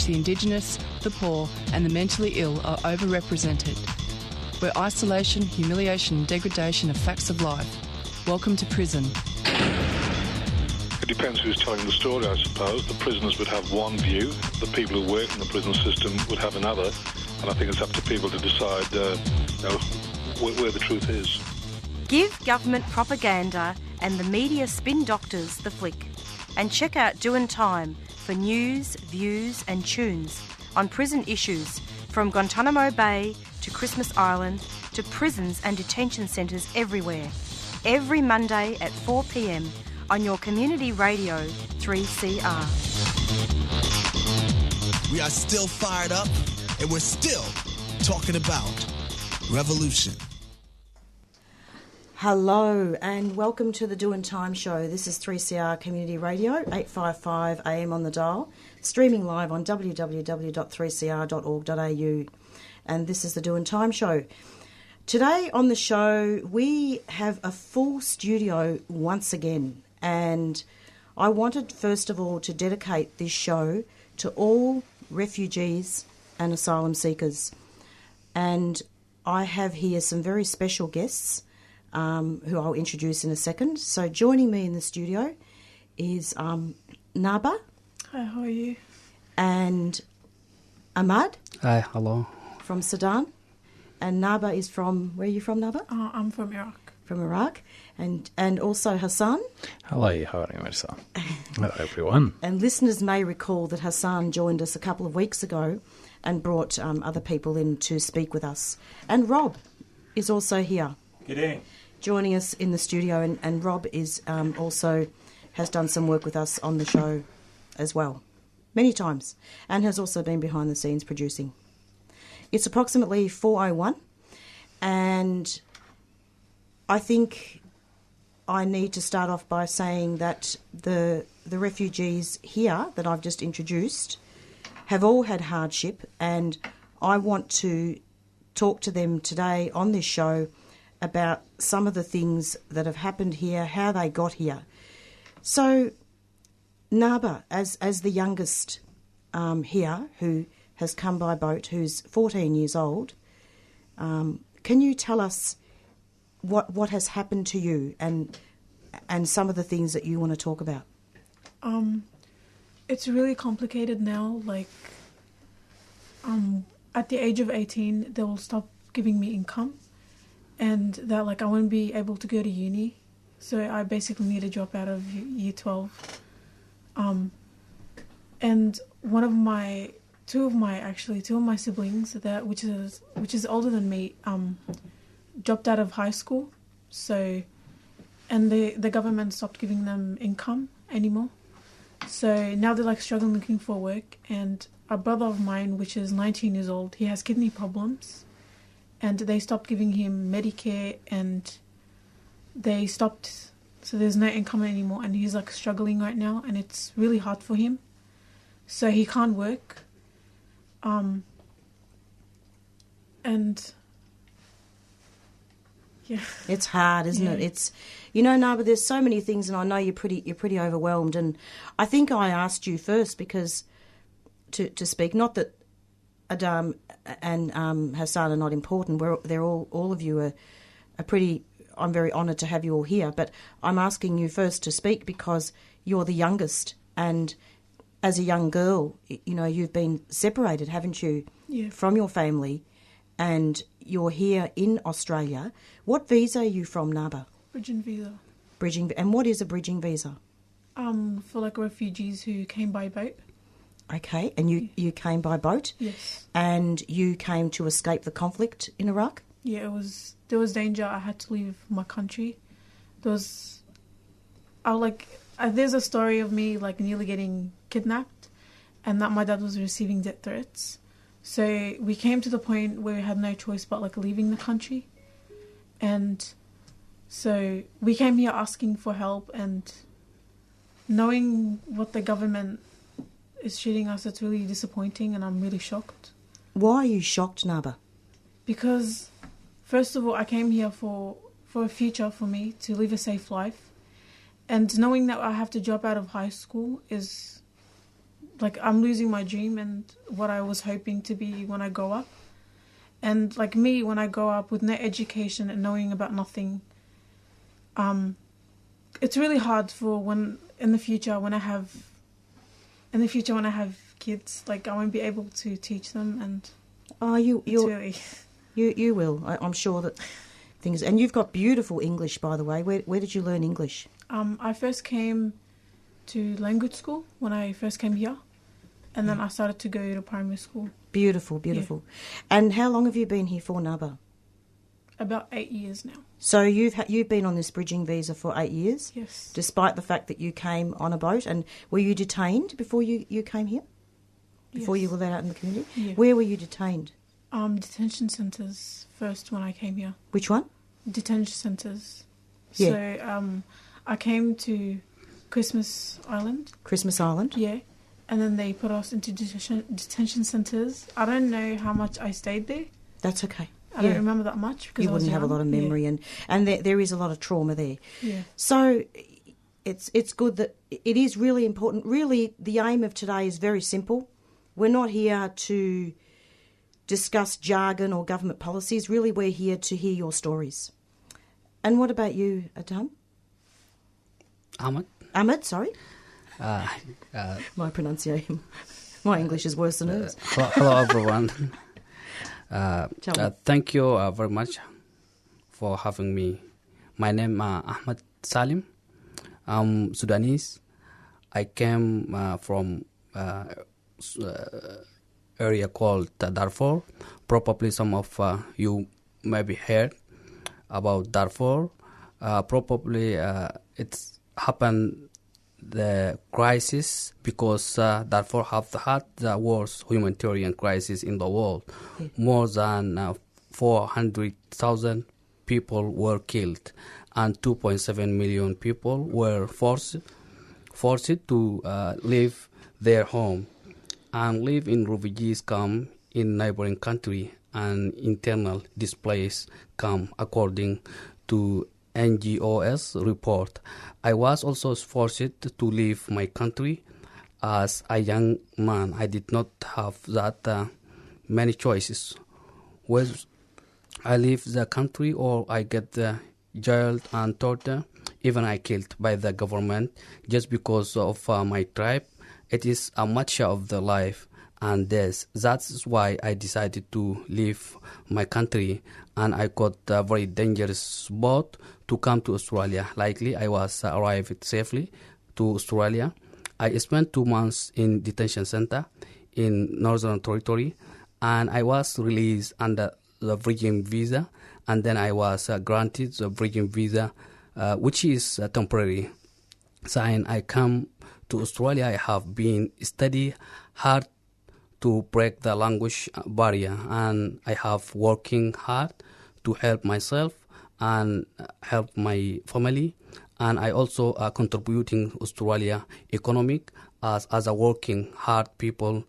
the Indigenous, the poor and the mentally ill are overrepresented. Where isolation, humiliation and degradation are facts of life. Welcome to prison. It depends who's telling the story, I suppose. The prisoners would have one view, the people who work in the prison system would have another, and I think it's up to people to decide where the truth is. Give government propaganda and the media spin doctors the flick. And check out Doin' Time for news, views and tunes on prison issues from Guantanamo Bay to Christmas Island to prisons and detention centres everywhere. Every Monday at 4 p.m. on your community radio 3CR. We are still fired up and we're still talking about revolution. Hello and welcome to the Doin' Time show. This is 3CR Community Radio, 855 AM on the dial, streaming live on www.3cr.org.au. And this is the Doin' Time show. Today on the show, we have a full studio once again. And I wanted, first of all, to dedicate this show to all refugees and asylum seekers. And I have here some very special guests who I'll introduce in a second. So joining me in the studio is Naba. Hi, how are you? And Ahmad. Hi, hello. From Sudan. And Naba is from, where are you from, Naba? I'm from Iraq. From Iraq. And also Hassan. Hello, how are you, Marisa? Hello, everyone. And listeners may recall that Hassan joined us a couple of weeks ago and brought other people in to speak with us. And Rob is also here. G'day. Joining us in the studio, and Rob is also has done some work with us on the show as well, many times, and has also been behind the scenes producing. It's approximately 4:01, and I think I need to start off by saying that the refugees here that I've just introduced have all had hardship, and I want to talk to them today on this show about some of the things that have happened here, how they got here. So, Naba, as the youngest here, who has come by boat, who's 14 years old, can you tell us what has happened to you and some of the things that you want to talk about? It's really complicated now. Like, at the age of 18, they will stop giving me income. And that, like, I won't be able to go to uni, so I basically need to drop out of year 12. And two of my siblings that which is older than me, dropped out of high school. So, and the government stopped giving them income anymore. So now they're like struggling looking for work. And a brother of mine, which is 19 years old, he has kidney problems. And they stopped giving him Medicare, and they stopped, so there's no income anymore, and he's like struggling right now, and it's really hard for him. So he can't work. And yeah, it's hard, isn't it? It's, but there's so many things, and I know you're pretty overwhelmed. And I think I asked you first because to speak, not that Adam and Hassan are not important. They're all of you are pretty. I'm very honoured to have you all here. But I'm asking you first to speak because you're the youngest, and as a young girl, you've been separated, haven't you, from your family, and you're here in Australia. What visa are you from, Naba? Bridging visa. And what is a bridging visa? For like refugees who came by boat. Okay, and you came by boat? Yes. And you came to escape the conflict in Iraq? Yeah, there was danger. I had to leave my country. There's a story of me like nearly getting kidnapped, and that my dad was receiving death threats. So we came to the point where we had no choice but like leaving the country. And so we came here asking for help, and knowing what the government is treating us, it's really disappointing, and I'm really shocked. Why are you shocked, Naba? Because, first of all, I came here for a future for me, to live a safe life. And knowing that I have to drop out of high school is like I'm losing my dream and what I was hoping to be when I grow up. And like me, when I grow up with no education and knowing about nothing, it's really hard for when in the future when I have kids, like I won't be able to teach them. And you really... you will. I'm sure that things. And you've got beautiful English, by the way. Where did you learn English? I first came to language school when I first came here, and then I started to go to primary school. Beautiful. Yeah. And how long have you been here for, Naba? About 8 years now. So you've been on this bridging visa for 8 years? Yes. Despite the fact that you came on a boat, and were you detained before you came here? Before you were let out in the community? Yeah. Where were you detained? Detention centres first when I came here. Which one? Detention centres. Yeah. So I came to Christmas Island. Christmas Island? Yeah. And then they put us into detention centres. I don't know how much I stayed there. That's okay. I don't remember that much because you wouldn't have a lot of memory, and there is a lot of trauma there. Yeah. So it's good that it is really important. Really, the aim of today is very simple. We're not here to discuss jargon or government policies. Really, we're here to hear your stories. And what about you, Adam? Ahmed, sorry. My pronunciation, my English is worse than hers. Hello, everyone. Thank you very much for having me. My name is Ahmed Salim. I'm Sudanese. I came from area called Darfur. Probably some of you maybe heard about Darfur. Probably it's happened the crisis because Darfur have had the worst humanitarian crisis in the world. More than 400,000 people were killed and 2.7 million people were forced to leave their home and live in refugees camp in neighboring country and internal displaced camp according to NGO's report. I was also forced to leave my country as a young man. I did not have that many choices. Whether I leave the country or I get jailed and tortured, even I killed by the government just because of my tribe. It is a matter of the life and death. That's why I decided to leave my country, and I got a very dangerous boat to come to Australia. Likely I was arrived safely to Australia. I spent 2 months in detention center in Northern Territory, and I was released under the bridging visa, and then I was granted the bridging visa, which is temporary. Since I come to Australia, I have been study hard to break the language barrier, and I have working hard to help myself and help my family, and I also are contributing Australia economic as a working hard people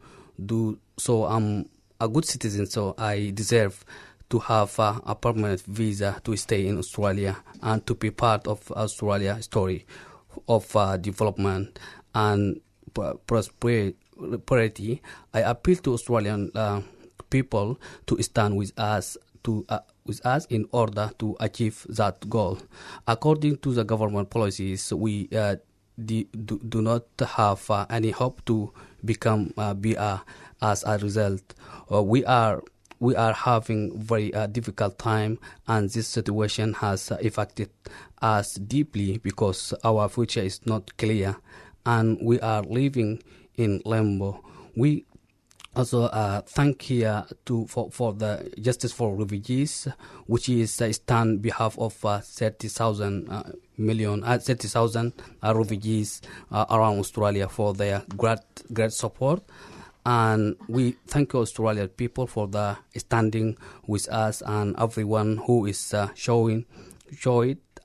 do. So I'm a good citizen, so I deserve to have a permanent visa to stay in Australia and to be part of Australia's story of development and prosperity. I appeal to Australian people to stand with us in order to achieve that goal. According to the government policies, we do not have any hope to become BR. As a result, we are having very difficult time, and this situation has affected us deeply because our future is not clear, and we are living in limbo. We also thank here for the Justice for Refugees, which is stand behalf of 30,000 refugees around Australia for their great support. And we thank Australian people for the standing with us and everyone who is showing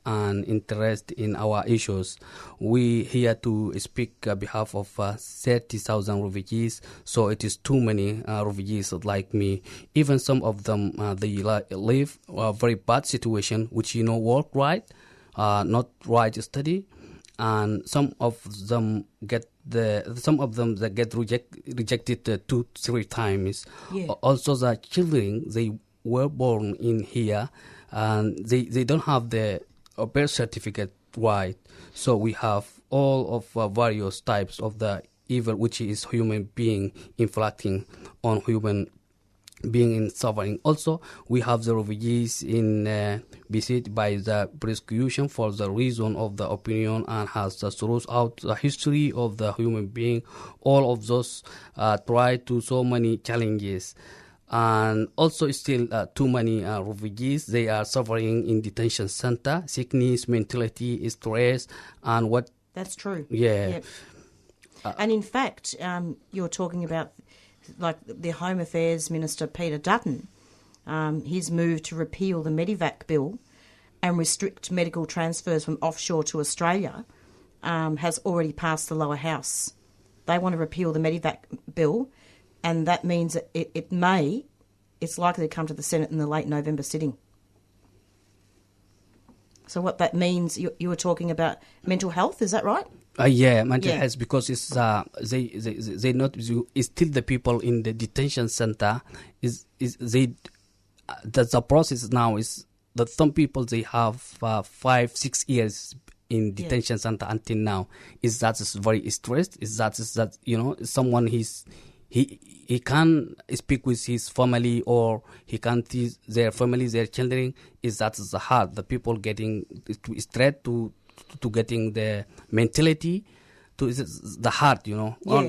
and interest in our issues. We here to speak on behalf of 30,000 refugees, so it is too many refugees like me. Even some of them, they live a very bad situation, which work right, not right study, and some of them that get rejected 2-3 times. Yeah. Also, the children, they were born in here, and they don't have the birth certificate right. So we have all of various types of the evil, which is human being inflicting on human being in suffering. Also, we have the refugees in besieged by the persecution for the reason of the opinion, and has throughout the history of the human being. All of those try to so many challenges, and also still too many refugees. They are suffering in detention center, sickness, mentality, stress, and what. That's true. Yeah. Yep. And in fact, you're talking about, like, the Home Affairs Minister, Peter Dutton, his move to repeal the Medivac bill and restrict medical transfers from offshore to Australia has already passed the lower house. They want to repeal the Medivac bill, and that means that it's likely to come to the Senate in the late November sitting. So what that means, you were talking about mental health, is that right? Mental health, because it's they not, it's still the people in the detention center the process now is that some people, they have 5-6 years in detention center until now. Is that is very stressed? Is that someone he can speak with his family, or he can't see their family, their children? Is that the hard, the people getting straight to getting the mentality to the heart,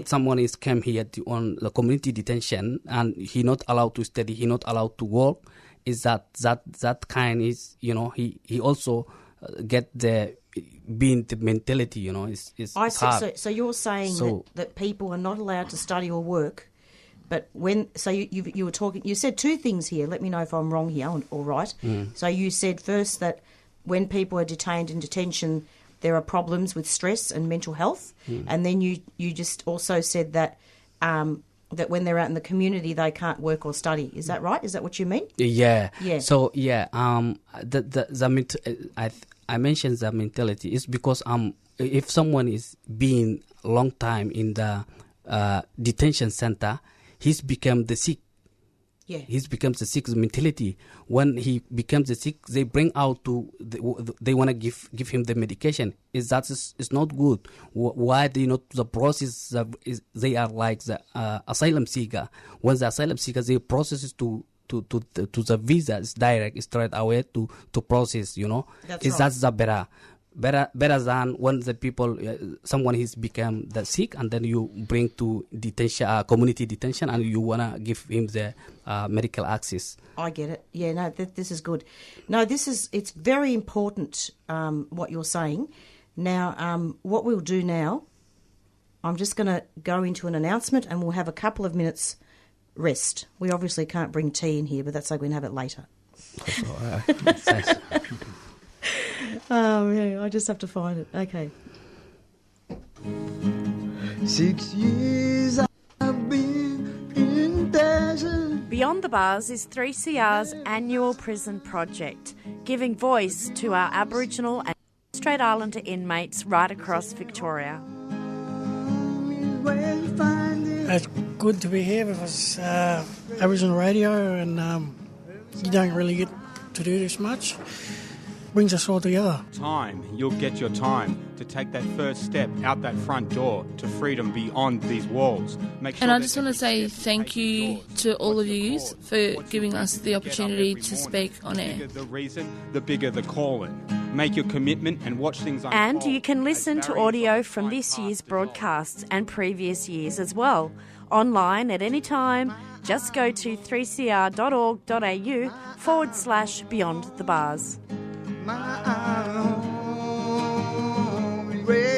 someone is came here on the community detention, and he not allowed to study, he not allowed to work. Is that kind is, he also get the being the mentality, it's hard. So you're saying that people are not allowed to study or work, but you were talking, you said two things here. Let me know if I'm wrong here or right. So you said first that when people are detained in detention, there are problems with stress and mental health, and then you just also said that that when they're out in the community, they can't work or study. Is that right? Is that what you mean? Yeah. So I mentioned the mentality is because if someone is being a long time in the detention center, he's become the sick. Yeah, he becomes the sick mentality. When he becomes the sick, they bring out they want to give him the medication. Is not good? Why they not the process? They are like the asylum seeker. When the asylum seeker, they process to the visa is direct, straight away to process. That's the better than when the people someone has become the sick, and then you bring to detention, community detention, and you wanna give him the medical access. I get it. Yeah, no, this is good. No, it's very important what you're saying. Now, what we'll do now, I'm just going to go into an announcement, and we'll have a couple of minutes rest. We obviously can't bring tea in here, but that's like we can have it later. That's all right. Thanks. Oh, yeah, I just have to find it. Okay. 6 years I've been in desert. Beyond the Bars is 3CR's annual prison project, giving voice to our Aboriginal and Torres Strait Islander inmates right across Victoria. It's good to be here because Aboriginal radio, and you don't really get to do this much. Brings us all together. You'll get your time to take that first step out that front door to freedom beyond these walls. And I just want to say thank you to all of you for giving us the opportunity to speak on air. The bigger the reason, the bigger the calling. Make your commitment and watch things unfold. And you can listen to audio from this year's broadcasts and previous years as well, online at any time. Just go to 3cr.org.au/Beyond the Bars.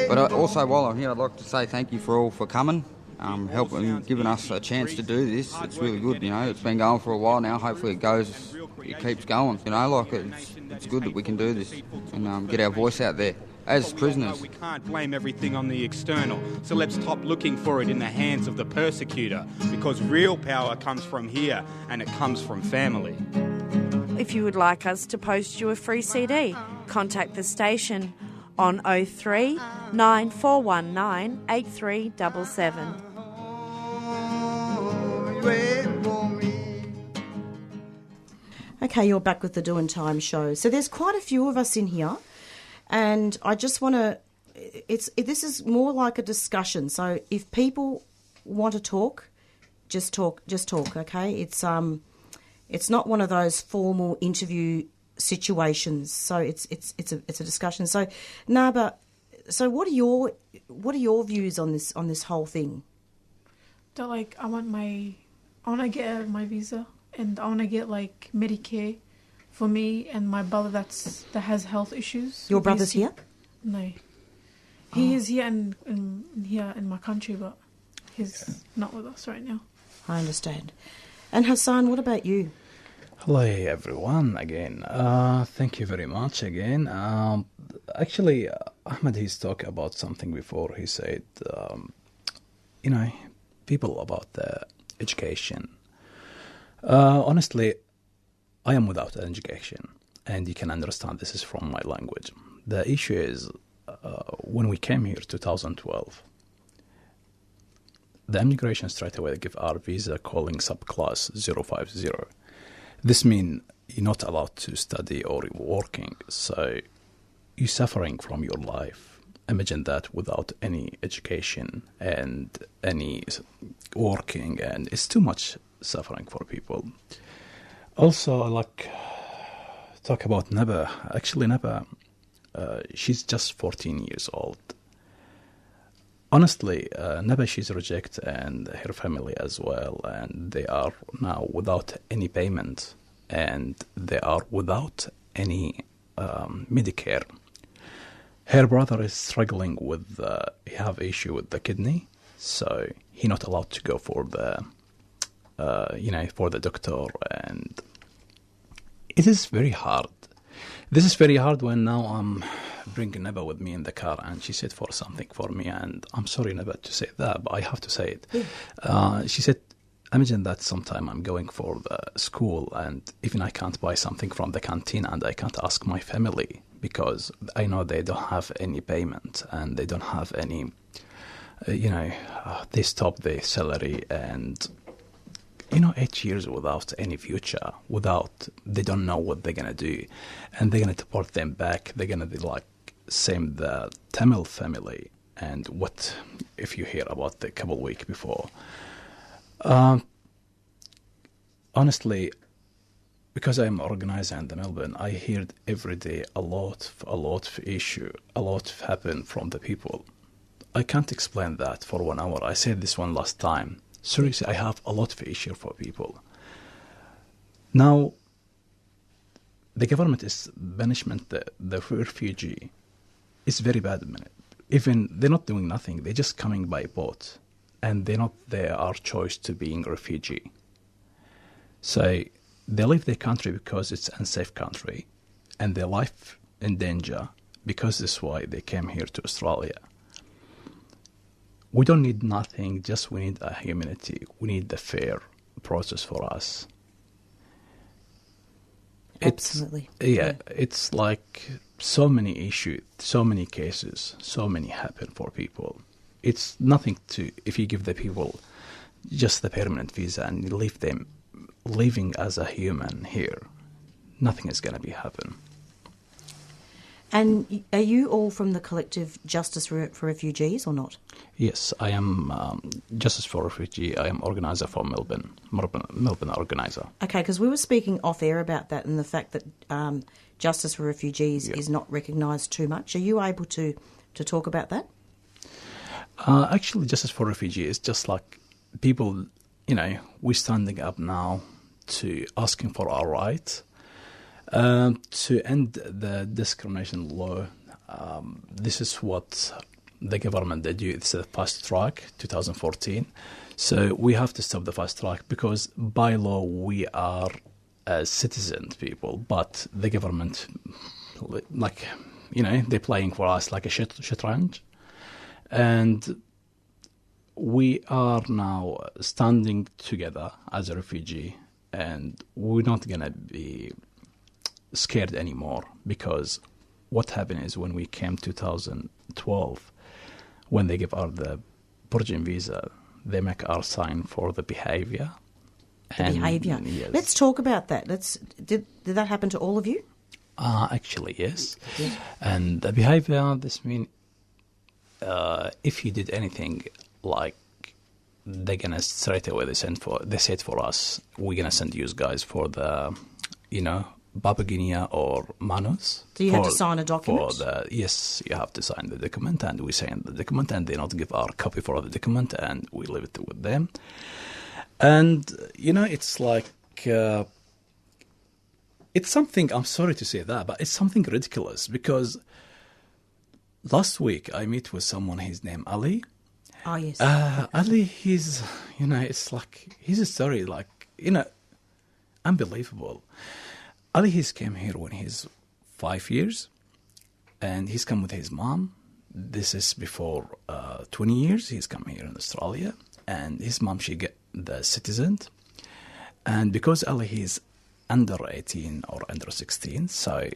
But also, while I'm here, I'd like to say thank you for coming, helping, giving us a chance to do this. It's really good, It's been going for a while now. Hopefully it keeps going. It's good that we can do this and get our voice out there as prisoners. We can't blame everything on the external, so let's stop looking for it in the hands of the persecutor, because real power comes from here, and it comes from family. If you would like us to post you a free CD, contact the station on 03 9419 8377. Okay, you're back with the Doing Time show. So there's quite a few of us in here, and I just want to. This is more like a discussion. So if people want to talk, just talk. Okay, it's not one of those formal interview situations. So it's a discussion. So Naba, so what are your views on this whole thing? That I want to get my visa. And I want to get Medicare for me and my brother that has health issues. Your brother's here? No, he is here in my country, but he's not with us right now. I understand. And Hassan, what about you? Hello everyone again. Thank you very much again. Actually, Ahmed, he's talked about something before. He said, people about the education. Honestly, I am without an education, and you can understand this is from my language. The issue is, when we came here 2012, the immigration straight away give our visa calling subclass 050. This means you're not allowed to study or working, so you're suffering from your life. Imagine that without any education and any working, and it's too much suffering for people. Also, I talk about Naba. Actually, Naba, she's just 14 years old. Honestly, Naba, she's rejected, and her family as well, and they are now without any payment, and they are without any Medicare. Her brother is struggling with, he have issue with the kidney, so he not allowed to go for the for the doctor, and it is very hard. This is very hard when now I'm bringing Naba with me in the car, and she said for something for me, and I'm sorry, Naba, to say that, but I have to say it. Yeah. She said, imagine that sometime I'm going for the school, and even I can't buy something from the canteen, and I can't ask my family, because I know they don't have any payment, and they don't have any, they stop their salary, and 8 years without any future, they don't know what they're going to do, and they're going to deport them back. They're going to be same the Tamil family, and what if you hear about the couple weeks before. Honestly, because I'm an organizer in the Melbourne, I hear every day a lot of issue, a lot happen from the people. I can't explain that for 1 hour. I said this one last time. Seriously, I have a lot of issue for people. Now, the government is banishment the refugee. It's very bad. Even they're not doing nothing. They're just coming by boat, and they're not their choice to being a refugee. So they leave their country because it's an unsafe country, and their life in danger because that's why they came here to Australia. We don't need nothing, just we need a humanity. We need the fair process for us. Absolutely. It's like so many issues, so many cases, so many happen for people. It's nothing to, if you give the people just the permanent visa and leave them living as a human here, nothing is going to be happen. And are you all from the collective Justice for Refugees or not? Yes, I am Justice for Refugee. I am organizer for Melbourne organizer. Okay, because we were speaking off air about that and the fact that Justice for Refugees is not recognised too much. Are you able to talk about that? Actually, Justice for Refugee is just like people, we're standing up now to asking for our rights. To end the discrimination law, this is what the government did. It's a fast track, 2014. So we have to stop the fast track because by law we are citizen people, but the government, they're playing for us like a shatranj. And we are now standing together as a refugee, and we're not going to be scared anymore because what happened is when we came 2012, when they give us the Persian visa, they make our sign for the behaviour. Behaviour. Yes. Let's talk about that. Did that happen to all of you? Actually, yes. And the behaviour, this means if you did anything, like they're gonna straight away they said for us, we're gonna send you guys for the, Papua Guinea or Manus. Do you have to sign a document? Yes, you have to sign the document, and we sign the document, and they not give our copy for the document, and we leave it with them. And it's like it's something. I'm sorry to say that, but it's something ridiculous because last week I met with someone. His name Ali. Oh yes. Ali, he's it's like his story, like unbelievable. Ali, he's came here when he's 5 years, and he's come with his mom. This is before 20 years. He's come here in Australia, and his mom, she get the citizen. And because Ali, he's under 18 or under 16, so,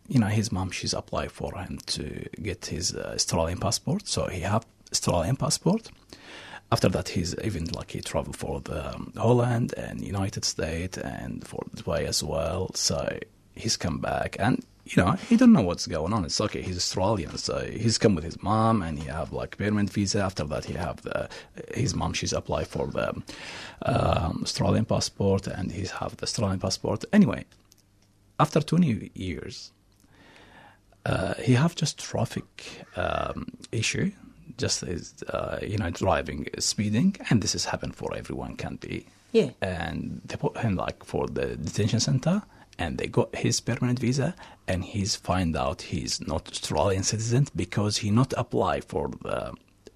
his mom, she's applied for him to get his Australian passport. So he have Australian passport. After that, he's even he traveled for the Holland and United States and for Dubai as well. So he's come back, and he don't know what's going on. It's okay, he's Australian, so he's come with his mom, and he have permanent visa. After that, he have his mom. She's applied for the Australian passport, and he have the Australian passport. Anyway, after 20 years, he have just traffic issue. Just as driving, speeding, and this has happened for everyone. Can be, yeah. And they put him for the detention center, and they got his permanent visa, and he's find out he's not Australian citizen because he not apply for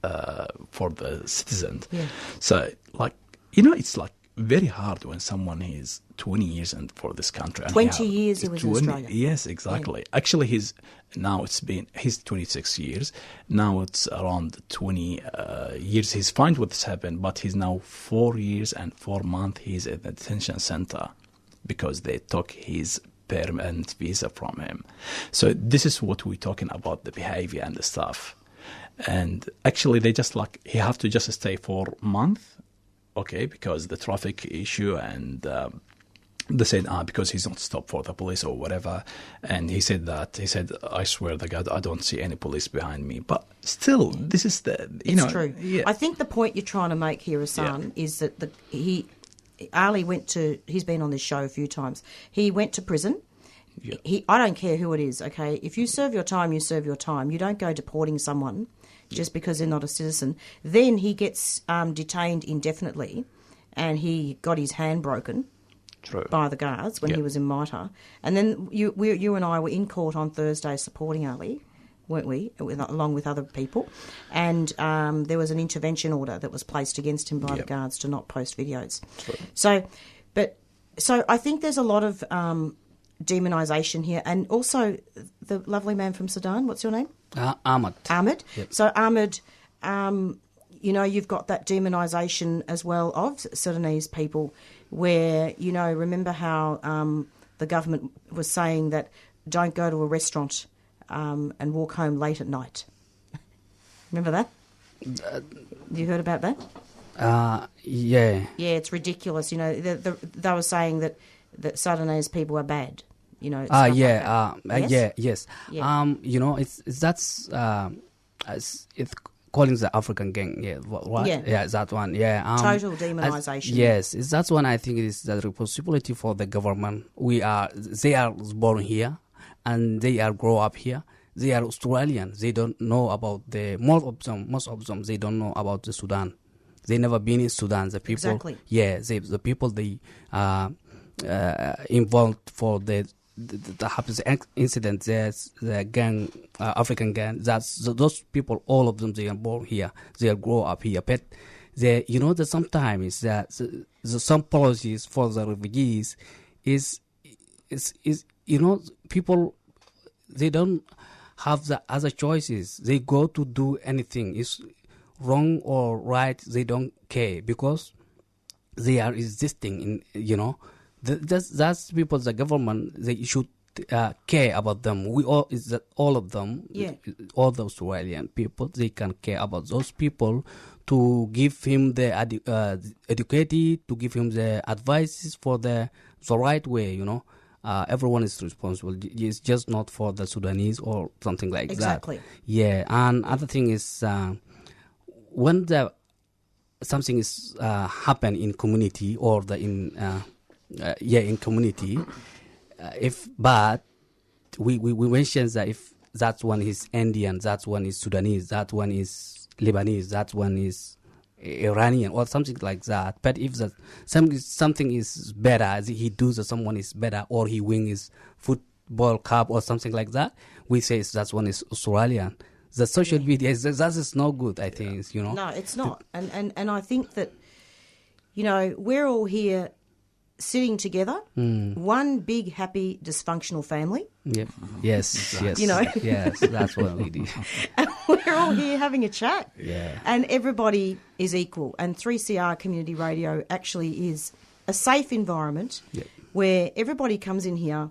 the citizen. Yeah. So it's very hard when someone is 20 years and for this country. 20 years he was in Australia. Yes, exactly. Yeah. Actually, he's 26 years. Now it's around 20 years. He's fine with this happened, but he's now 4 years and 4 months. He's at the detention center because they took his permanent visa from him. So this is what we're talking about, the behavior and the stuff. And actually, they just he have to just stay for a month. Okay, because the traffic issue, and they said, because he's not stopped for the police or whatever. And he said, I swear to God, I don't see any police behind me. But still, this is it's true. Yeah. I think the point you're trying to make here, Hassan, is that Ali he's been on this show a few times. He went to prison. Yeah. I don't care who it is, okay? If you serve your time, you serve your time. You don't go deporting someone just because they're not a citizen. Then he gets detained indefinitely, and he got his hand broken by the guards when he was in MITA. And then you and I were in court on Thursday supporting Ali, weren't we, along with other people? And there was an intervention order that was placed against him by the guards to not post videos. True. So I think there's a lot of demonisation here. And also the lovely man from Sudan, what's your name? Ahmed. Ahmed. Yep. So Ahmed, you've got that demonisation as well of Sudanese people where, remember how the government was saying that don't go to a restaurant and walk home late at night. Remember that? You heard about that? Yeah. Yeah, it's ridiculous. They were saying that Sudanese people are bad. Yes. Yes. It's calling the African gang. Yeah, right. Yeah, that one. Yeah, total demonisation. Yes, that's one. I think it is the responsibility for the government. They are born here, and they are grow up here. They are Australian. They don't know about most of them. They don't know about the Sudan. They never been in Sudan. The people. Exactly. Yeah, the people they involved for the happens incident. There's the gang, African gang. Those people. All of them. They are born here. They grow up here. But that sometimes that some policies for the refugees is people they don't have the other choices. They go to do anything. It's wrong or right. They don't care because they are existing in. That's people. The government they should care about them. We all is that all of them, Yeah. all the Australian people, they can care about those people to give him the educated, to give him the advices for the right way. Everyone is responsible. It's just not for the Sudanese or something like Exactly. that. Yeah, and other thing is when something is happen in community or in community, if bad, we mention that if that one is Indian, that one is Sudanese, that one is Lebanese, that one is Iranian or something like that. But if that something is better, as he does, or someone is better, or he wins his football cup or something like that, we say that one is Australian. The social media that is no good. I think No, it's not. And I think that we're all here sitting together, one big happy dysfunctional family. Yep. Yes. Yes. Yes, that's what we do. And we're all here having a chat. Yeah. And everybody is equal. And 3CR Community Radio actually is a safe environment where everybody comes in here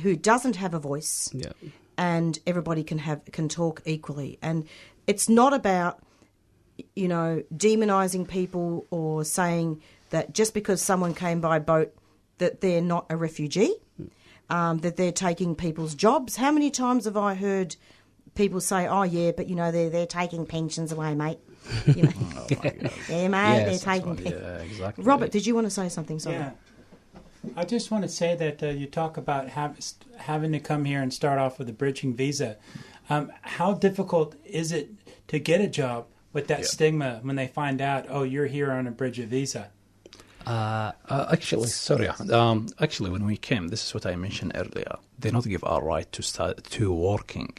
who doesn't have a voice. Yeah. And everybody can talk equally. And it's not about, demonising people or saying that just because someone came by boat that they're not a refugee, that they're taking people's jobs. How many times have I heard people say, oh, yeah, but, they're taking pensions away, mate. Oh, my God. Yeah, mate, Yes, they're taking yeah, exactly. Robert, did you want to say something? Sorry. Yeah. I just want to say that you talk about having to come here and start off with a bridging visa. How difficult is it to get a job with that stigma when they find out, oh, you're here on a bridging visa? Actually, sorry. Actually, when we came, this is what I mentioned earlier. They not give our right to start to working.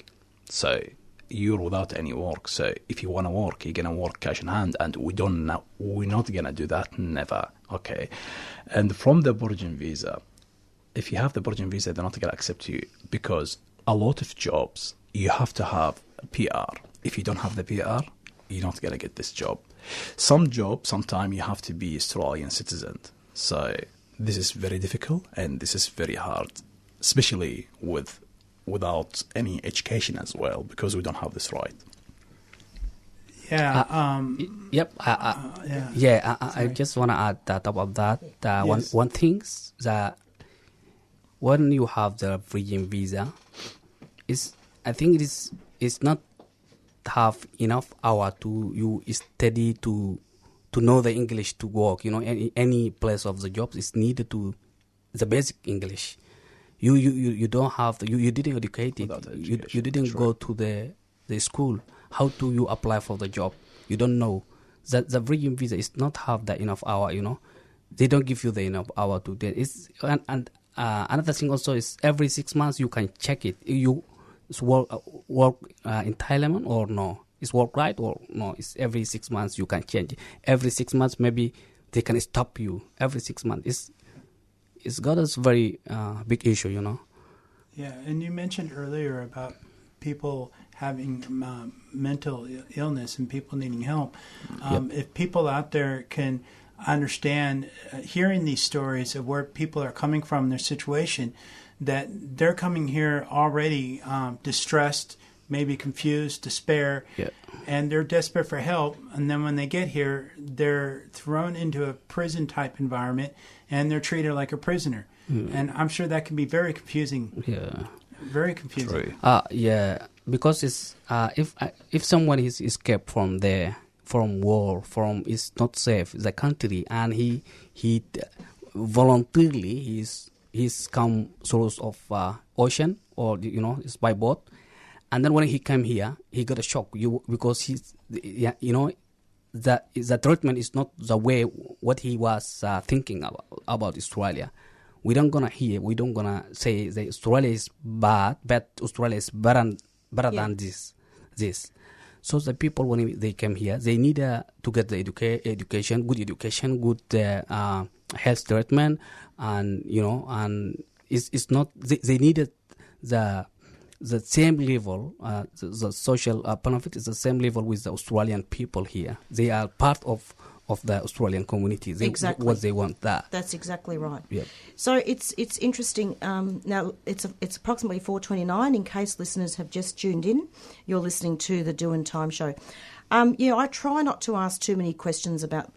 So you're without any work. So if you want to work, you're gonna work cash in hand, and we're not gonna do that. Never. Okay. And from the Virgin visa, if you have the Virgin visa, they're not gonna accept you because a lot of jobs you have to have a PR. If you don't have the PR, you're not gonna get this job. Some jobs, sometimes you have to be Australian citizen. So this is very difficult and this is very hard, especially without any education as well, because we don't have this right. Yeah. Yep. I just want to add that about that. Yes. One thing that when you have the bridging visa, I think it's not have enough hour to you study to know the English to work. Any place of the jobs is needed to the basic English. You don't have you didn't educate it. You didn't go to the school. How do you apply for the job? You don't know. That the bridging visa is not have the enough hour. They don't give you the enough hour to do it. And another thing also is every 6 months you can check it. You work in Thailand or no? It's work right or no? It's every 6 months you can change it. Every 6 months maybe they can stop you. Every 6 months it's got a very big issue. Yeah, and you mentioned earlier about people having mental illness and people needing help. If people out there can understand, hearing these stories of where people are coming from, their situation, that they're coming here already distressed, maybe confused, despair, and they're desperate for help. And then when they get here, they're thrown into a prison-type environment, and they're treated like a prisoner. And I'm sure that can be very confusing. Yeah. Very confusing. Yeah, because it's if someone is escaped from war, is not safe the country, and he voluntarily he's come source of ocean or it's by boat, and then when he came here, he got a shock. Because the treatment is not the way what he was thinking about Australia. We don't gonna say that Australia is bad, but Australia is better than this. So the people when they came here, they need to get the education, good health treatment, and and it's not they needed the same level, the social benefit is the same level with the Australian people here. They are part of of the Australian community. Exactly. What they want that. That's exactly right. Yep. So it's interesting. Now it's approximately 4:29. In case listeners have just tuned in, you're listening to the Doing Time show. I try not to ask too many questions about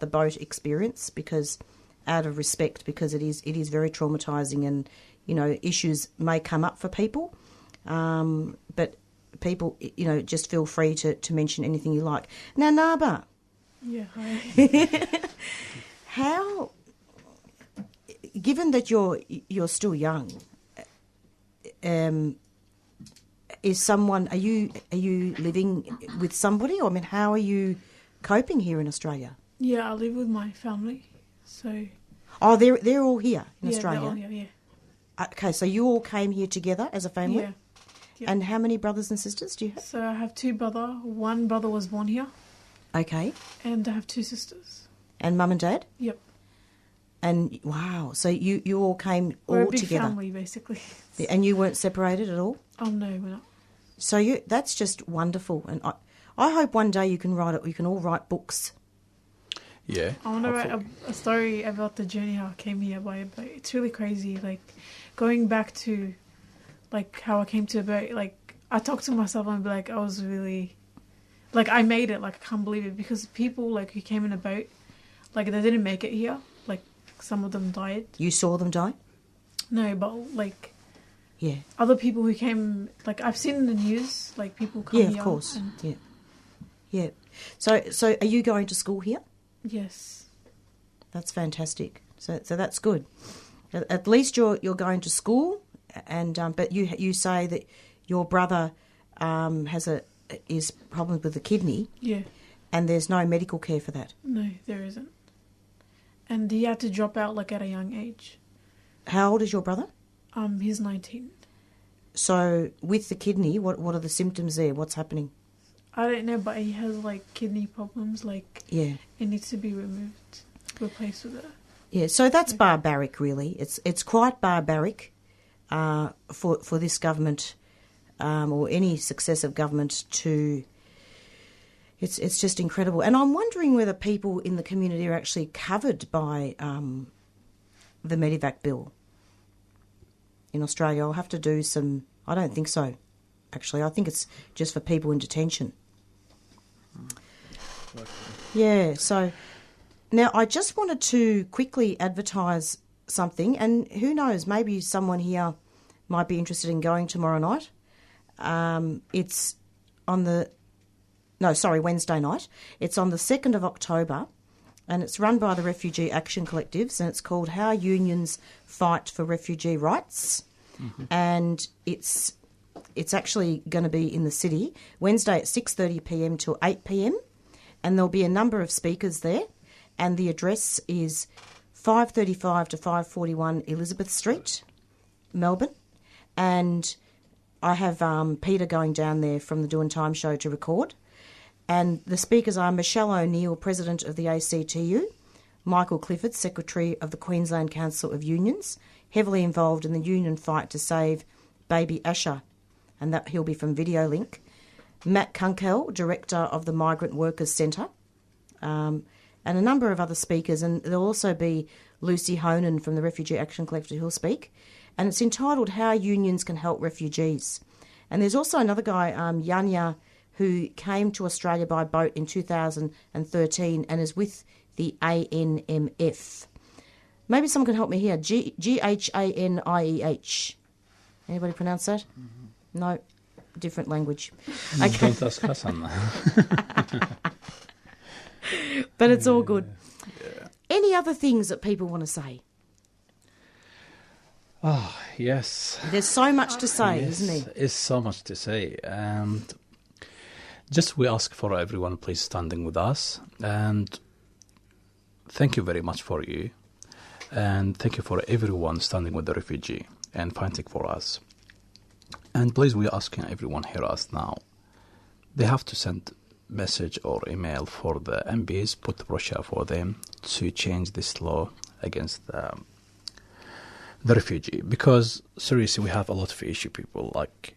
the boat experience, because out of respect, because it is very traumatising, and issues may come up for people. But people, just feel free to mention anything you like. Now, Naba. Yeah, hi. How, given that you're still young, are you living with somebody? Or, how are you coping here in Australia? Yeah, I live with my family, so... Oh, they're all here in Australia? They're all here, yeah. Okay, so you all came here together as a family? Yeah. Yep. And how many brothers and sisters do you have? So I have 2 brothers. One brother was born here. Okay. And I have 2 sisters. And mum and dad? Yep. And wow, so you all came We're all a big together. family, basically. And you weren't separated at all? Oh no, we're not. So that's just wonderful, and I hope one day you can write it. You can all write books. Yeah. I want to write a story about the journey how I came here by a boat. It's really crazy, like going back to like how I came to a boat. Like I talk to myself and be like, I was really like I made it. Like I can't believe it, because people like who came in a boat, like they didn't make it here. Like some of them died. You saw them die? No, but like. Yeah. Other people who came, like I've seen in the news, like people come here. Yeah, of course. Yeah. So are you going to school here? Yes. That's fantastic. So that's good. At least you're going to school, and but you say that your brother is problems with the kidney. Yeah. And there's no medical care for that. No, there isn't. And he had to drop out like at a young age. How old is your brother? He's 19. So with the kidney, what are the symptoms there? What's happening? I don't know, but he has like kidney problems. Like it needs to be removed, replaced with it. Yeah, so that's barbaric, really. It's quite barbaric for this government or any successive government to. It's just incredible, and I'm wondering whether people in the community are actually covered by the Medivac bill. In Australia, I'll have to do some... I don't think so, actually. I think it's just for people in detention. Okay. Yeah, so... Now, I just wanted to quickly advertise something, and who knows, maybe someone here might be interested in going tomorrow night. It's on Wednesday night. It's on the 2nd of October, and it's run by the Refugee Action Collectives, and it's called How Unions Fight for Refugee Rights. Mm-hmm. And it's actually going to be in the city, Wednesday at 6:30pm till 8pm, and there'll be a number of speakers there, and the address is 535 to 541 Elizabeth Street, Melbourne, and I have Peter going down there from the Doing Time show to record. And the speakers are Michelle O'Neill, President of the ACTU, Michael Clifford, Secretary of the Queensland Council of Unions, heavily involved in the union fight to save baby Asher, and that he'll be from Videolink, Matt Kunkel, Director of the Migrant Workers Centre, and a number of other speakers. And there'll also be Lucy Honan from the Refugee Action Collective who'll speak. And it's entitled How Unions Can Help Refugees. And there's also another guy, Yanya, who came to Australia by boat in 2013 and is with the ANMF. Maybe someone can help me here. Ghanieh. Anybody pronounce that? Mm-hmm. No, different language. Okay. Don't ask Hassan. But it's all good. Yeah. Any other things that people want to say? Oh, yes. There's so much to say, isn't there? There's so much to say. And just we ask for everyone, please, standing with us. And thank you very much for you. And thank you for everyone standing with the refugee and fighting for us. And please, we're asking everyone hear us now. They have to send message or email for the MPs, put the pressure for them to change this law against the refugee. Because seriously, we have a lot of issue people. Like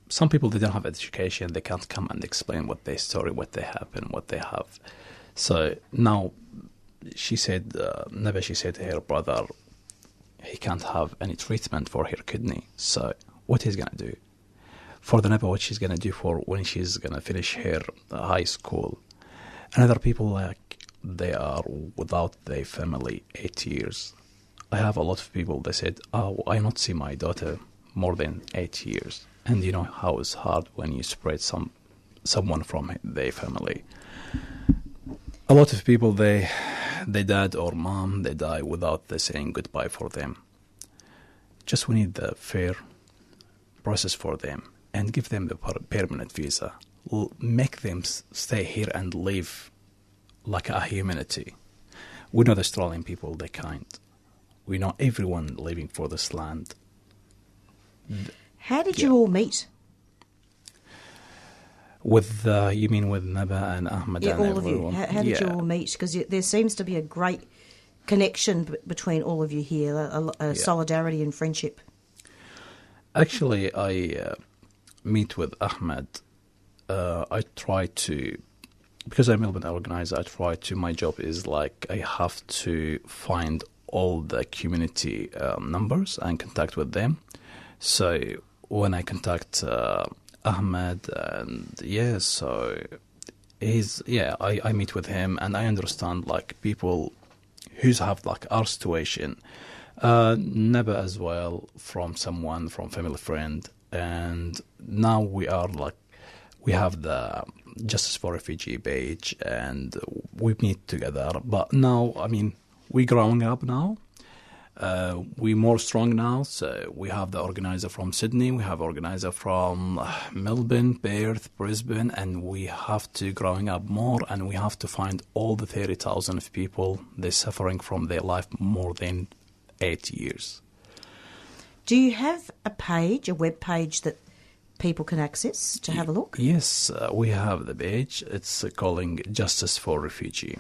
some people, they don't have education. They can't come and explain what their story, what they happen, what they have So now she said to her brother, he can't have any treatment for her kidney. So what he's going to do? For the Neba, what she's going to do for when she's going to finish her high school. And other people, like, they are without their family 8 years. I have a lot of people, they said, oh, I not see my daughter more than 8 years. And you know how it's hard when you separate someone from their family. A lot of people, they dad or mom, they die without they saying goodbye for them. Just we need the fair process for them and give them the permanent visa. Make them stay here and live like a humanity. We know the Australian people, they're kind. We know everyone living for this land. How did you all meet? With you mean with Naba and Ahmed and all everyone? of you. How did you all meet? Because there seems to be a great connection between all of you here, a solidarity and friendship. Actually, I meet with Ahmed. I try to, because I'm a Melbourne organizer, my job is like I have to find all the community numbers and contact with them. So when I contact Ahmed, and I meet with him and I understand like people who have like our situation. Never as well from someone, from family friend, and now we have the Justice for Refugee page and we meet together. But now, I mean, we're growing up now. We're more strong now, so we have the organizer from Sydney, we have organizer from Melbourne, Perth, Brisbane, and we have to growing up more, and we have to find all the 30,000 of people they're suffering from their life more than 8 years. Do you have a web page that people can access to have a look? Yes, we have the page. It's calling Justice for Refugee.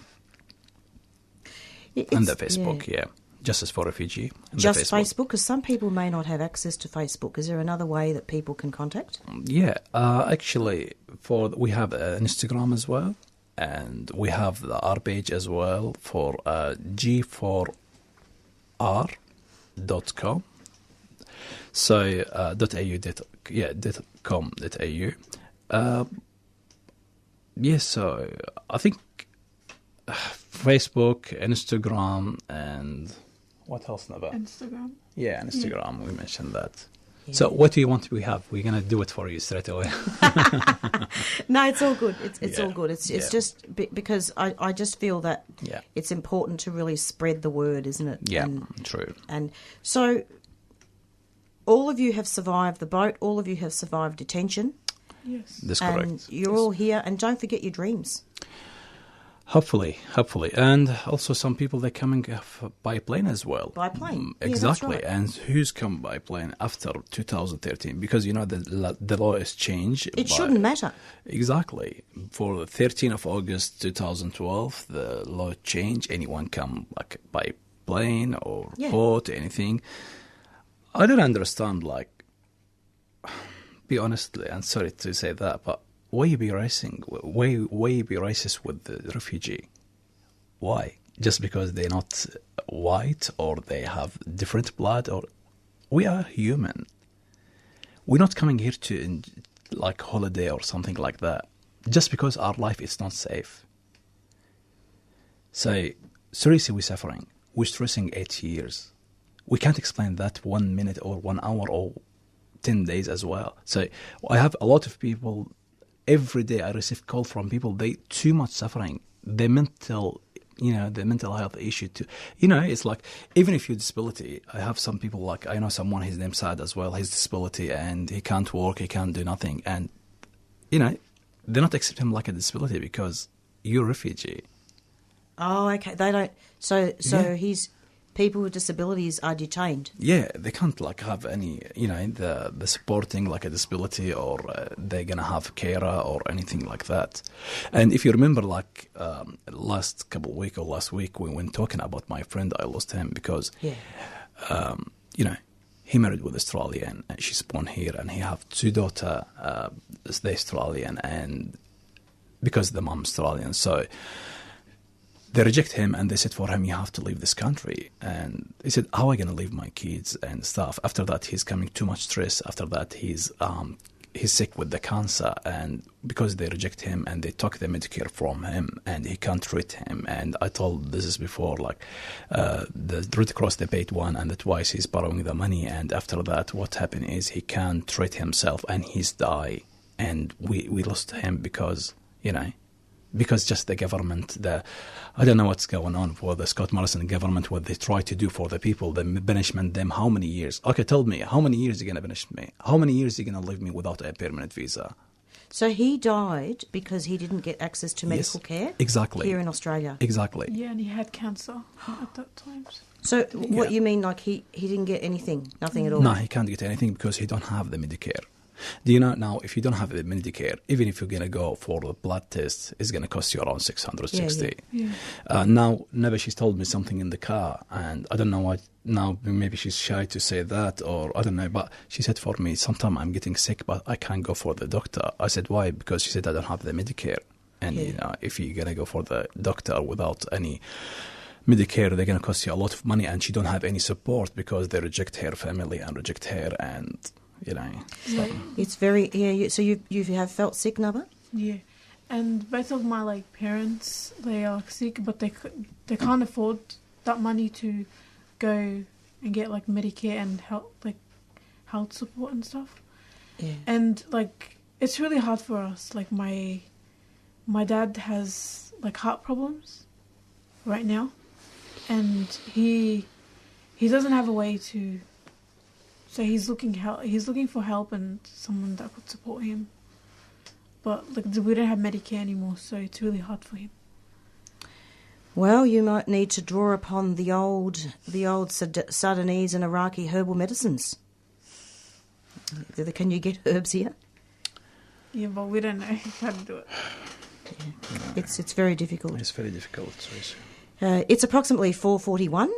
And the Facebook, Justice for Refugee. Just Facebook? Because some people may not have access to Facebook. Is there another way that people can contact? Yeah, actually, we have Instagram as well, and we have the R page as well for G4R.com. So .au.com.au. So I think Facebook, Instagram, and what else, Naba? Instagram. Yeah, Instagram. We mentioned that. Yeah. So what do you want we have? We're going to do it for you straight away. No, it's all good. It's all good. It's just because I just feel that it's important to really spread the word, isn't it? Yeah, true. And so all of you have survived the boat. All of you have survived detention. Yes. That's correct. And you're all here. And don't forget your dreams. Hopefully. And also some people, they're coming by plane as well. By plane. Exactly. That's right. And who's come by plane after 2013? Because, you know, the law has changed. It shouldn't matter. Exactly. For the 13th of August 2012, the law changed. Anyone come like by plane or boat, anything. I don't understand, like, be honestly, and sorry to say that, but why you be racing? Why you be racist with the refugee? Why? Just because they're not white or they have different blood? Or we are human. We're not coming here to like holiday or something like that. Just because our life is not safe. So seriously, we're suffering. We're stressing 8 years. We can't explain that 1 minute or 1 hour or 10 days as well. So I have a lot of people. Every day I receive call from people, they too much suffering. The mental health issue too. You know, it's like, even if you're disability, I have some people, like, I know someone, his name's Sad as well, his disability, and he can't work, he can't do nothing. And, you know, they're not accepting him like a disability because you're a refugee. Oh, okay. They don't, so he's... People with disabilities are detained. Yeah, they can't like have any, you know, the supporting like a disability, or they're gonna have carer or anything like that. And if you remember, like last week we went talking about my friend, I lost him because, you know, he married with Australian and she's born here, and he have 2 daughters, they Australian, and because the mom Australian, so. they reject him and they said for him, you have to leave this country. And he said, how am I going to leave my kids and stuff? After that, he's coming too much stress. After that, he's sick with the cancer, and because they reject him and they took the Medicare from him and he can't treat him. And I told this is before, like the Red Cross, they paid one and twice he's borrowing the money. And after that, what happened is he can't treat himself and he's died. And we lost him because, because just the government, I don't know what's going on for the Scott Morrison government, what they try to do for the people, they punishment them how many years? Okay, tell me, how many years are you going to punish me? How many years are you going to leave me without a permanent visa? So he died because he didn't get access to medical care? Exactly. Here in Australia? Exactly. Yeah, and he had cancer at that time. So what you mean, like he didn't get anything, nothing at all? No, he can't get anything because he don't have the Medicare. Do you know now, if you don't have the Medicare, even if you're going to go for the blood test, it's going to cost you around $660. Yeah. Now, Neva, she's told me something in the car, and I don't know why now, maybe she's shy to say that, or I don't know, but she said for me, sometimes I'm getting sick, but I can't go for the doctor. I said, why? Because she said, I don't have the Medicare. And, if you're going to go for the doctor without any Medicare, they're going to cost you a lot of money, and she don't have any support because they reject her family and reject her, and... It's very so you have felt sick, Naba? Yeah, and both of my parents, they are sick, but they can't afford that money to go and get Medicare and health support and stuff. Yeah, and it's really hard for us. My dad has heart problems right now, and he doesn't have a way to. So he's looking for help and someone that could support him. But we don't have Medicare anymore, so it's really hard for him. Well, you might need to draw upon the old Sudanese and Iraqi herbal medicines. Can you get herbs here? Yeah, but we don't know how to do it. Yeah. It's very difficult. It's very difficult. It's approximately 4:41.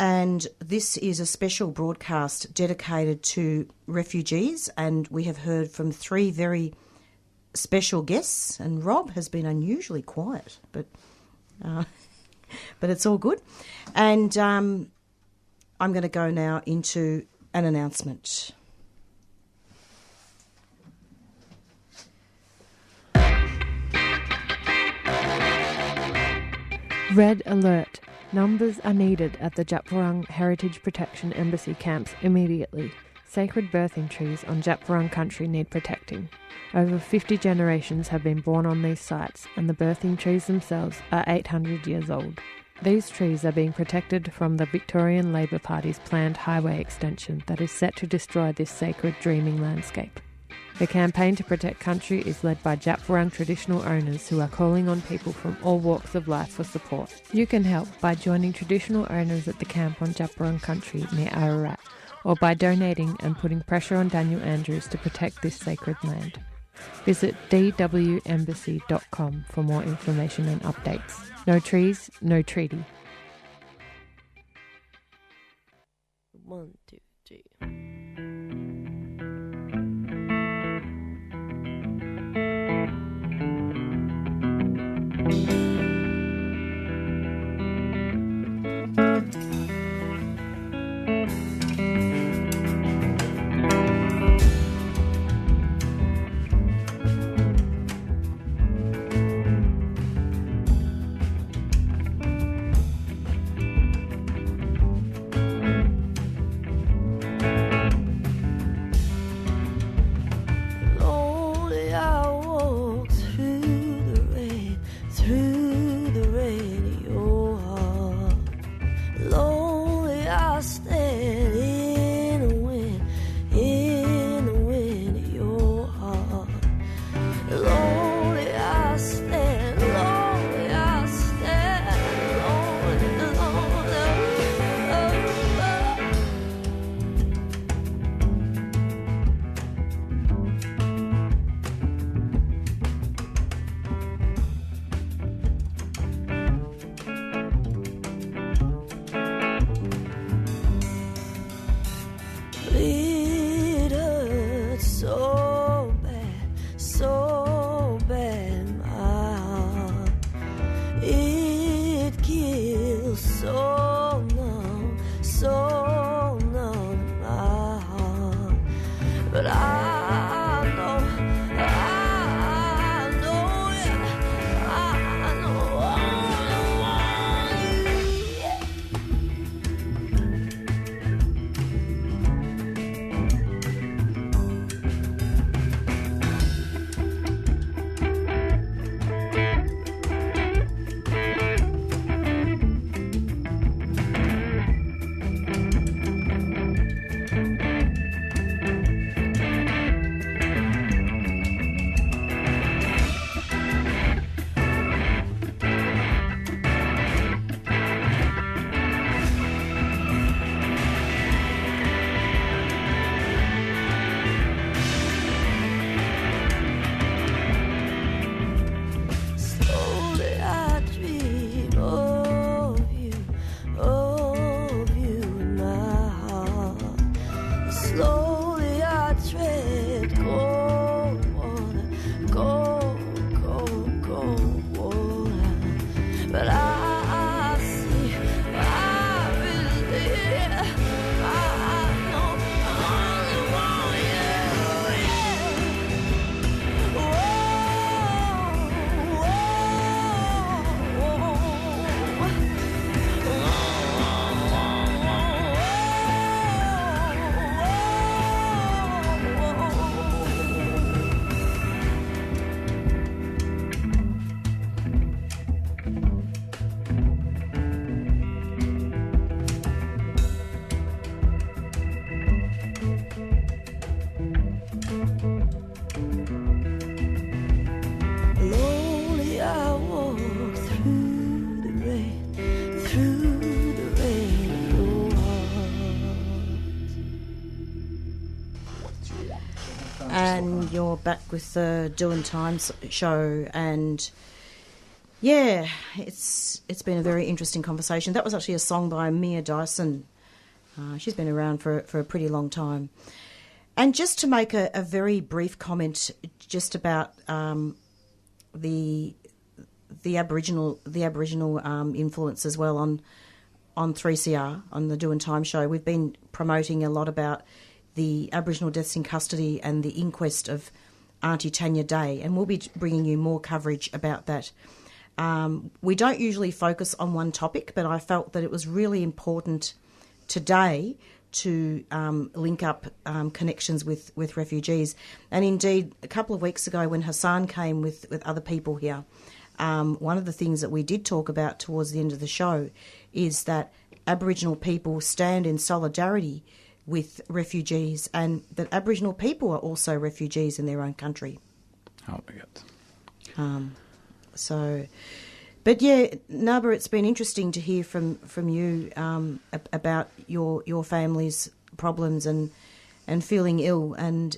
And this is a special broadcast dedicated to refugees, and we have heard from 3 very special guests, and Rob has been unusually quiet, but it's all good. And I'm going to go now into an announcement. Red alert. Numbers are needed at the Japurung Heritage Protection Embassy camps immediately. Sacred birthing trees on Japurung country need protecting. Over 50 generations have been born on these sites, and the birthing trees themselves are 800 years old. These trees are being protected from the Victorian Labor Party's planned highway extension that is set to destroy this sacred dreaming landscape. The campaign to protect country is led by Japurung traditional owners who are calling on people from all walks of life for support. You can help by joining traditional owners at the camp on Japurung country near Ararat, or by donating and putting pressure on Daniel Andrews to protect this sacred land. Visit dwembassy.com for more information and updates. No trees, no treaty. 1, 2, 3. you're back with the Doing Times show, and yeah, it's been a very interesting conversation. That was actually a song by Mia Dyson. She's been around for a pretty long time. And just to make a very brief comment, just about the Aboriginal influence as well on 3CR, on the Doing Time show. We've been promoting a lot about the Aboriginal deaths in custody and the inquest of Auntie Tanya Day, and we'll be bringing you more coverage about that. We don't usually focus on one topic, but I felt that it was really important today to link up connections with refugees. And indeed, a couple of weeks ago when Hassan came with other people here, one of the things that we did talk about towards the end of the show is that Aboriginal people stand in solidarity with refugees, and that Aboriginal people are also refugees in their own country. Oh my God. But yeah, Naba, it's been interesting to hear from you about your family's problems and feeling ill, and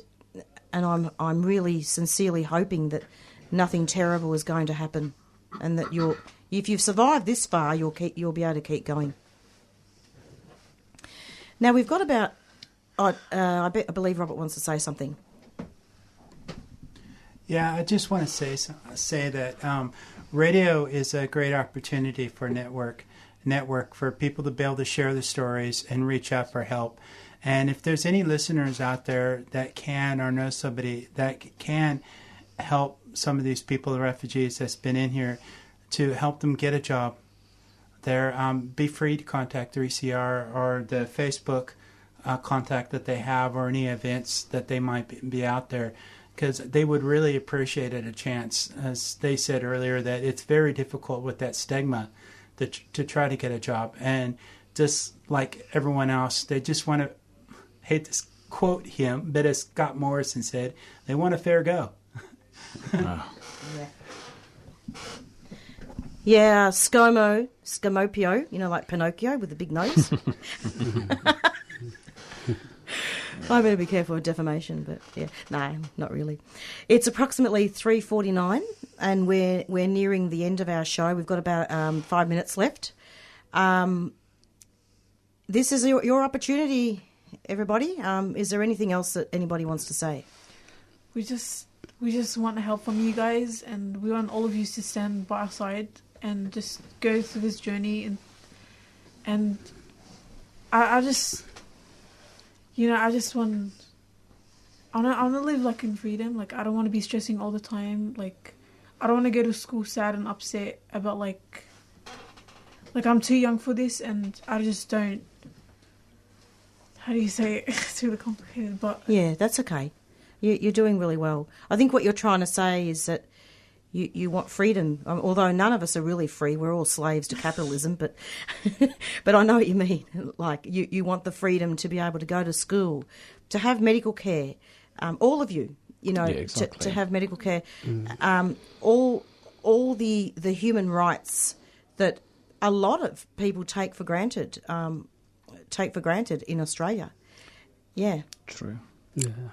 I'm really sincerely hoping that nothing terrible is going to happen, and that if you've survived this far, you'll be able to keep going. Now we've got about. I believe Robert wants to say something. Yeah, I just want to say that radio is a great opportunity for network for people to be able to share their stories and reach out for help. And if there's any listeners out there that can or know somebody that can help some of these people, the refugees that's been in here, to help them get a job, be free to contact 3CR or the Facebook contact that they have, or any events that they might be out there, because they would really appreciate it, a chance. As they said earlier, that it's very difficult with that stigma to try to get a job. And just like everyone else, they just want to, hate to quote him, but as Scott Morrison said, they want a fair go. Yeah, Scamopio, like Pinocchio with the big nose. I better be careful with defamation, but yeah, no, not really. It's approximately 3:49, and we're nearing the end of our show. We've got about 5 minutes left. This is your opportunity, everybody. Is there anything else that anybody wants to say? We just want help from you guys, and we want all of you to stand by our side and just go through this journey. And I just want to live like in freedom. Like, I don't want to be stressing all the time. Like, I don't want to go to school sad and upset about like I'm too young for this, and I just don't. How do you say it? It's too complicated, but yeah, that's okay. You're doing really well. I think what you're trying to say is that you want freedom, although none of us are really free. We're all slaves to capitalism, but but I know what you mean. Like, you want the freedom to be able to go to school, to have medical care, all of you, Yeah, exactly. to have medical care, all the human rights that a lot of people take for granted in Australia. Yeah. True. Yeah.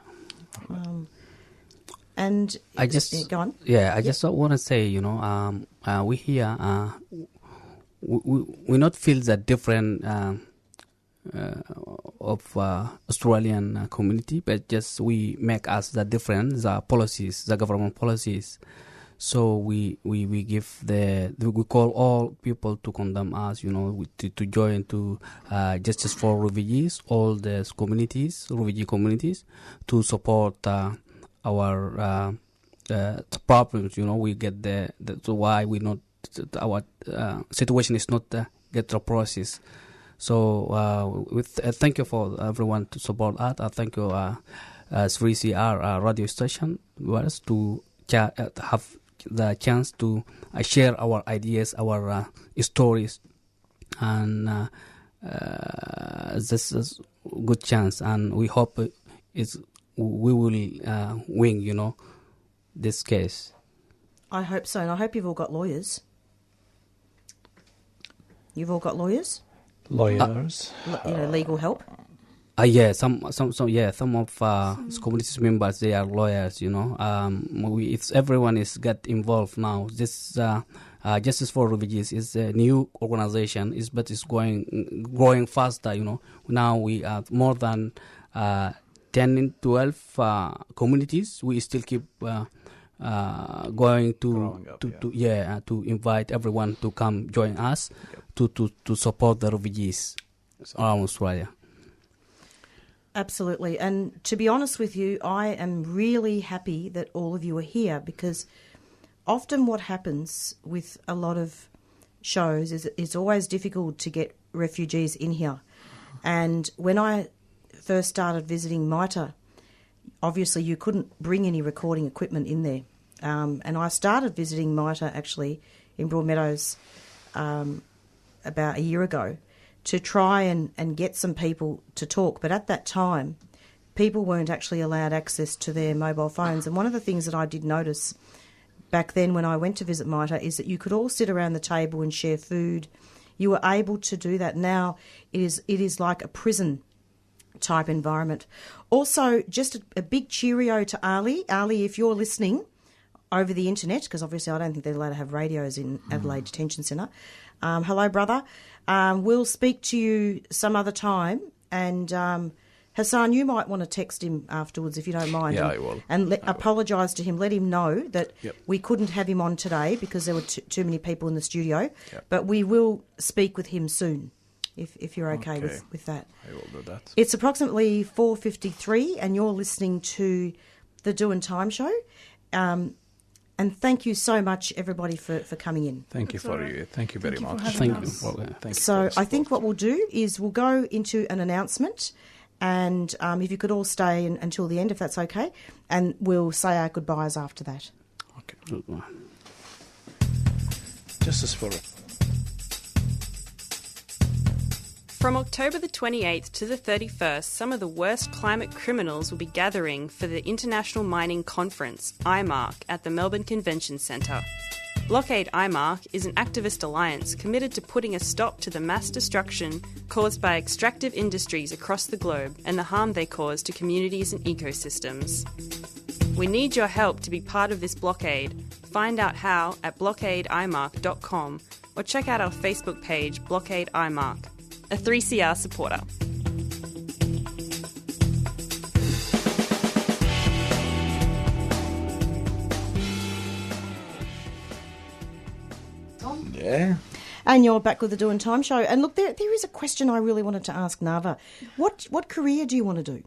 And I just go on. Yeah, I just want to say, we here we not feel that different of Australian community, but just we make us the different the policies, the government policies. So we give we call all people to condemn us, to join to Justice for Refugees, all the refugee communities, to support our problems. We get so why we not our situation is not get the process. So thank you for everyone to support us. Thank you 3CR radio station was to have the chance to share our ideas, our stories, and this is a good chance, and we hope we will win, this case. I hope so, and I hope you've all got lawyers. You've all got lawyers? Lawyers? Legal help? Some of community members, they are lawyers, you know. Everyone is get involved now. This Justice for Refugees is a new organization, but it's growing faster, you know. Now we have more than 10, 12 communities. We still keep going to invite everyone to come join us to support the refugees around Australia. Absolutely. And to be honest with you, I am really happy that all of you are here, because often what happens with a lot of shows is it's always difficult to get refugees in here. And when I first started visiting MITA, obviously you couldn't bring any recording equipment in there. And I started visiting MITA actually in Broadmeadows about a year ago, to try and get some people to talk. But at that time, people weren't actually allowed access to their mobile phones. And one of the things that I did notice back then when I went to visit MITA is that you could all sit around the table and share food. You were able to do that. Now it is like a prison type environment. Also, just a big cheerio to Ali. Ali, if you're listening over the internet, because obviously I don't think they're allowed to have radios in Adelaide Detention Centre. Hello, brother. We'll speak to you some other time. And Hassan, you might want to text him afterwards if you don't mind. Yeah, I will. And apologise to him. Let him know that we couldn't have him on today because there were too many people in the studio. Yep. But we will speak with him soon, if you're okay. With that. I will do that. It's approximately 4:53 and you're listening to the Doing Time Show. And thank you so much, everybody, for coming in. Thank you Thank you very much. Thank you. So I think what we'll do is we'll go into an announcement, and if you could all stay until the end, if that's okay, and we'll say our goodbyes after that. Okay. Justice for it. From October the 28th to the 31st, some of the worst climate criminals will be gathering for the International Mining Conference, IMARC, at the Melbourne Convention Centre. Blockade IMARC is an activist alliance committed to putting a stop to the mass destruction caused by extractive industries across the globe and the harm they cause to communities and ecosystems. We need your help to be part of this blockade. Find out how at blockadeimarc.com or check out our Facebook page, Blockade IMARC. A 3CR supporter. Yeah. And you're back with the Doing Time Show. And look, there is a question I really wanted to ask Nava. What career do you want to do?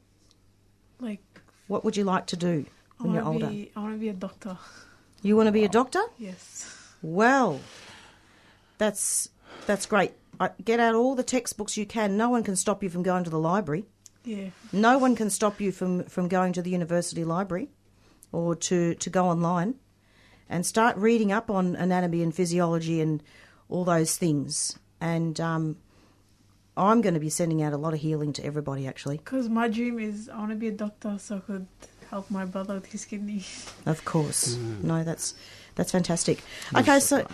What would you like to do when you're older? I want to be a doctor. You want to be a doctor? Yes. Well, that's great. Get out all the textbooks you can. No one can stop you from going to the library. Yeah. No one can stop you from going to the university library or to go online and start reading up on anatomy and physiology and all those things. And I'm going to be sending out a lot of healing to everybody, actually. Because my dream is I want to be a doctor so I could help my brother with his kidney. Of course. No, that's fantastic. Okay, so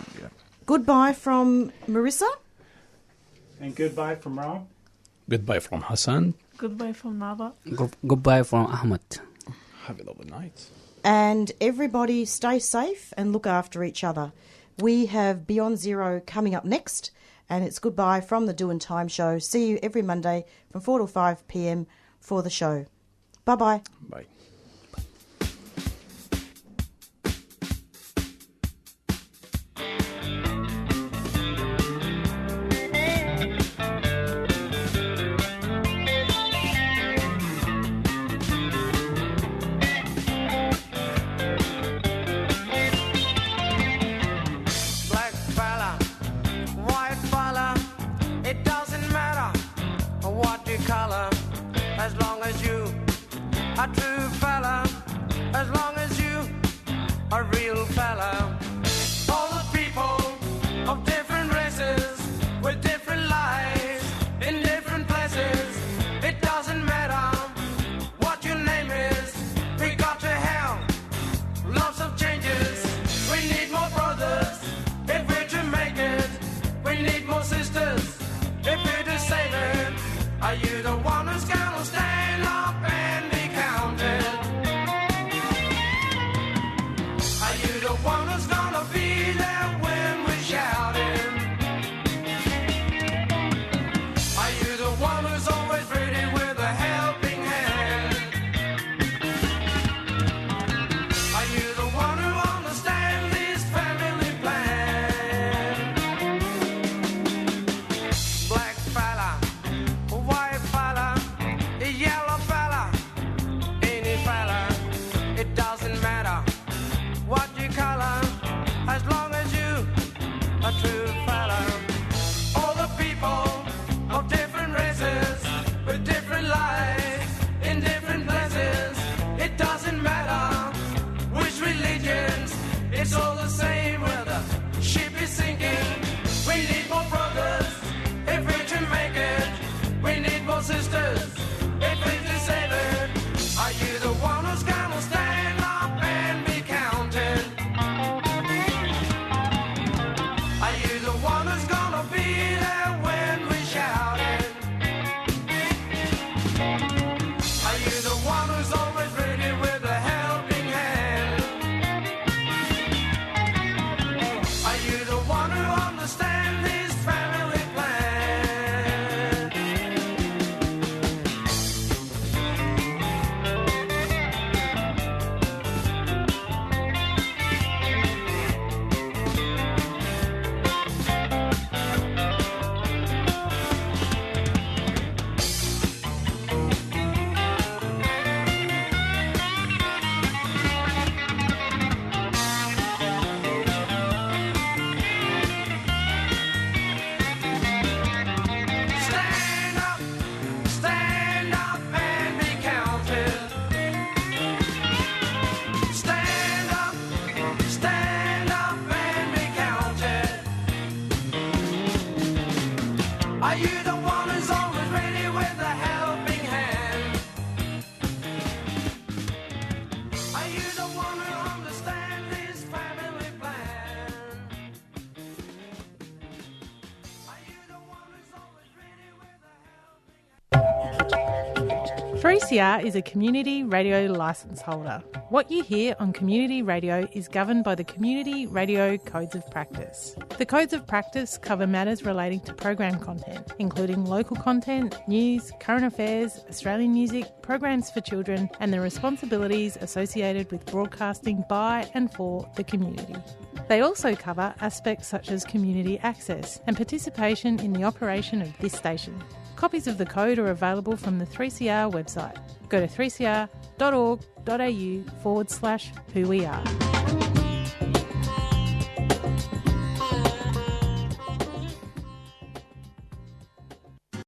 goodbye from Marisa. And goodbye from Rob. Goodbye from Hassan. Goodbye from Nava. Goodbye from Ahmed. Have a lovely night. And everybody stay safe and look after each other. We have Beyond Zero coming up next, and it's goodbye from the Doing Time Show. See you every Monday from 4 to 5 p.m. for the show. Bye-bye. Bye. Are you the one who's gonna stand up and be counted? Are you the one who's gonna be there when we're shouting? Are you the one who's always ready with a helping hand? Are you the one who understands this family plan? Black fella, white fella, yellow fella, any fella, it doesn't matter what you color, as long as you a true fella. All the people of different races, with different lives, in different places, it doesn't matter which religions, it's all the same where the ship is sinking. We need more brothers if we're to make it. We need more sisters if we're to save it. Are you the one who's gonna stand up and be counted? Are you the one who's gonna be there when we shout it? Are you the one who's always ready with a helping hand? Are you the one who understands this family plan? Stand up and be counted. Stand up and be counted. Are you the one who's always ready with a helping hand? Are you the one who understands this family plan? Are you the one who's always ready with a 3CR is a community radio licence holder. What you hear on community radio is governed by the Community Radio Codes of Practice. The Codes of Practice cover matters relating to program content, including local content, news, current affairs, Australian music, programs for children, and the responsibilities associated with broadcasting by and for the community. They also cover aspects such as community access and participation in the operation of this station. Copies of the code are available from the 3CR website. Go to 3cr.org.au/who we are.